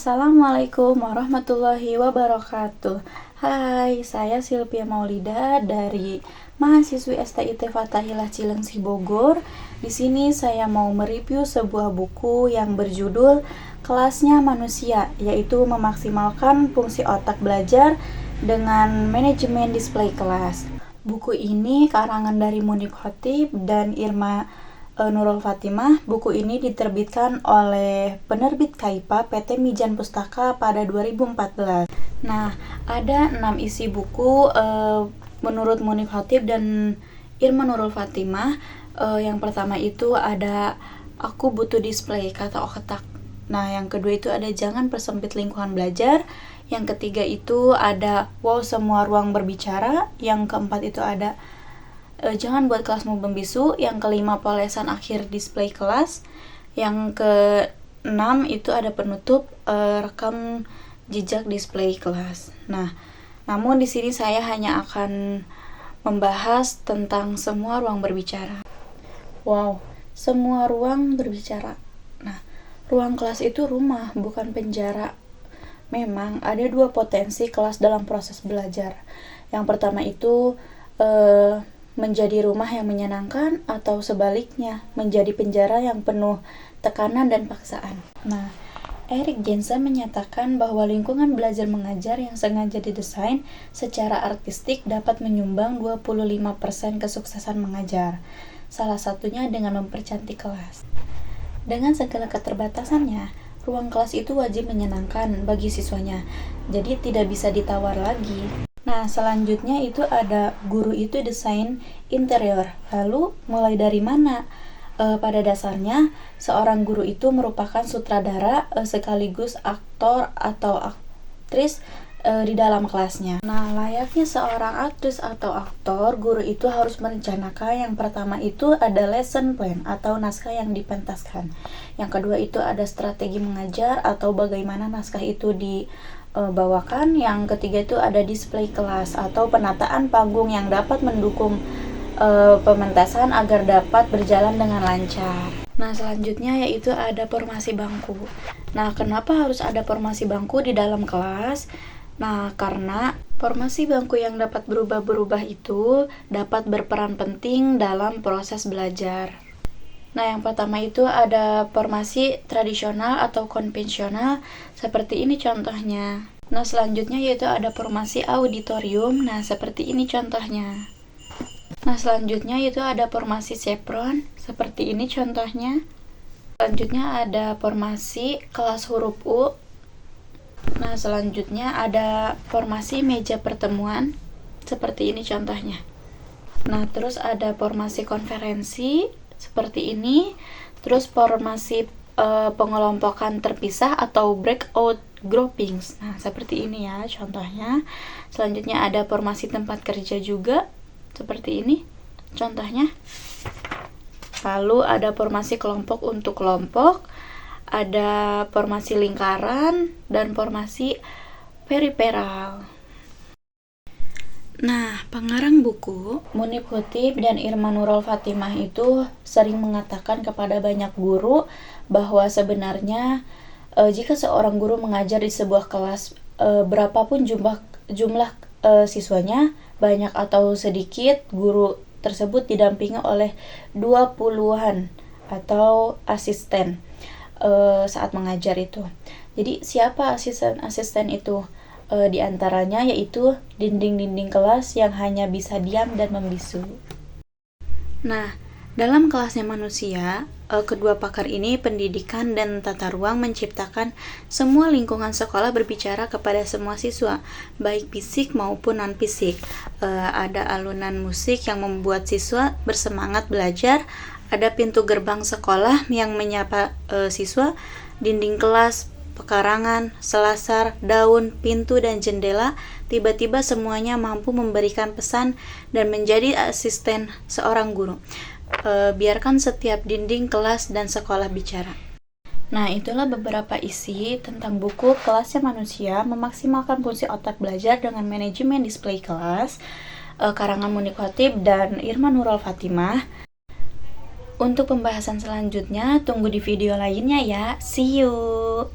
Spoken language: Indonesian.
Assalamualaikum warahmatullahi wabarakatuh. Hai, saya Sylvia Maulida dari mahasiswi STIT Fathahilah Cilengsi Bogor. Di sini saya mau mereview sebuah buku yang berjudul Kelasnya Manusia, yaitu memaksimalkan fungsi otak belajar dengan manajemen display kelas. Buku ini karangan dari Munib Khotib dan Irma Nurul Fatimah. Buku ini diterbitkan oleh penerbit Kaipa PT Mijan Pustaka pada 2014. Nah, ada 6 isi buku menurut Munib Khotib dan Irma Nurul Fatimah. Yang pertama itu ada Aku Butuh Display, Kata Otak. Nah, yang kedua itu ada Jangan Persempit Lingkungan Belajar. Yang ketiga itu ada Wow Semua Ruang Berbicara. Yang keempat itu ada Jangan Buat Kelasmu Membisu. Yang kelima Polesan Akhir Display Kelas. Yang keenam itu ada penutup Rekam Jejak Display Kelas. Nah, namun di sini saya hanya akan membahas tentang semua ruang berbicara. Wow, semua ruang berbicara. Nah, ruang kelas itu rumah, bukan penjara. Memang ada dua potensi kelas dalam proses belajar. Yang pertama itu menjadi rumah yang menyenangkan, atau sebaliknya menjadi penjara yang penuh tekanan dan paksaan. Nah, Erik Jensen menyatakan bahwa lingkungan belajar mengajar yang sengaja didesain secara artistik dapat menyumbang 25% kesuksesan mengajar. Salah satunya dengan mempercantik kelas. Dengan segala keterbatasannya, ruang kelas itu wajib menyenangkan bagi siswanya, jadi tidak bisa ditawar lagi. Nah, selanjutnya itu ada guru itu desain interior. Lalu, mulai dari mana? Pada dasarnya, seorang guru itu merupakan sutradara sekaligus aktor atau aktris di dalam kelasnya. Nah, layaknya seorang aktris atau aktor, guru itu harus merencanakan. Yang pertama itu ada lesson plan atau naskah yang dipentaskan. Yang kedua itu ada strategi mengajar atau bagaimana naskah itu dibawakan. Yang ketiga itu ada display kelas atau penataan panggung yang dapat mendukung pementasan agar dapat berjalan dengan lancar. Nah, selanjutnya yaitu ada formasi bangku. Nah, kenapa harus ada formasi bangku di dalam kelas? Nah, karena formasi bangku yang dapat berubah-berubah itu dapat berperan penting dalam proses belajar. Nah, yang pertama itu ada formasi tradisional atau konvensional, seperti ini contohnya. Nah, selanjutnya yaitu ada formasi auditorium. Nah, seperti ini contohnya. Nah, selanjutnya yaitu ada formasi chevron, seperti ini contohnya. Selanjutnya ada formasi kelas huruf U. Nah, selanjutnya ada formasi meja pertemuan, seperti ini contohnya. Nah, terus ada formasi konferensi, seperti ini. Terus formasi pengelompokan terpisah atau breakout groupings. Nah, seperti ini ya contohnya. Selanjutnya ada formasi tempat kerja juga, seperti ini contohnya. Lalu ada formasi kelompok untuk kelompok, ada formasi lingkaran, dan formasi periferal. Nah, pengarang buku Munib Khotib dan Irma Nurul Fatimah itu sering mengatakan kepada banyak guru bahwa sebenarnya jika seorang guru mengajar di sebuah kelas, berapapun jumlah siswanya, banyak atau sedikit, guru tersebut didampingi oleh 20-an atau asisten saat mengajar itu. Jadi siapa asisten itu? Di antaranya yaitu dinding-dinding kelas yang hanya bisa diam dan membisu. Nah, dalam Kelasnya Manusia, kedua pakar ini, pendidikan dan tata ruang, menciptakan semua lingkungan sekolah berbicara kepada semua siswa, baik fisik maupun non-fisik. Ada alunan musik yang membuat siswa bersemangat belajar, ada pintu gerbang sekolah yang menyapa siswa, dinding kelas, pekarangan, selasar, daun, pintu, dan jendela, tiba-tiba semuanya mampu memberikan pesan dan menjadi asisten seorang guru. Biarkan setiap dinding kelas dan sekolah bicara. Nah, itulah beberapa isi tentang buku Kelasnya Manusia, memaksimalkan fungsi otak belajar dengan manajemen display kelas, karangan Munib Khotib dan Irma Nurul Fatimah. Untuk pembahasan selanjutnya, tunggu di video lainnya ya. See you!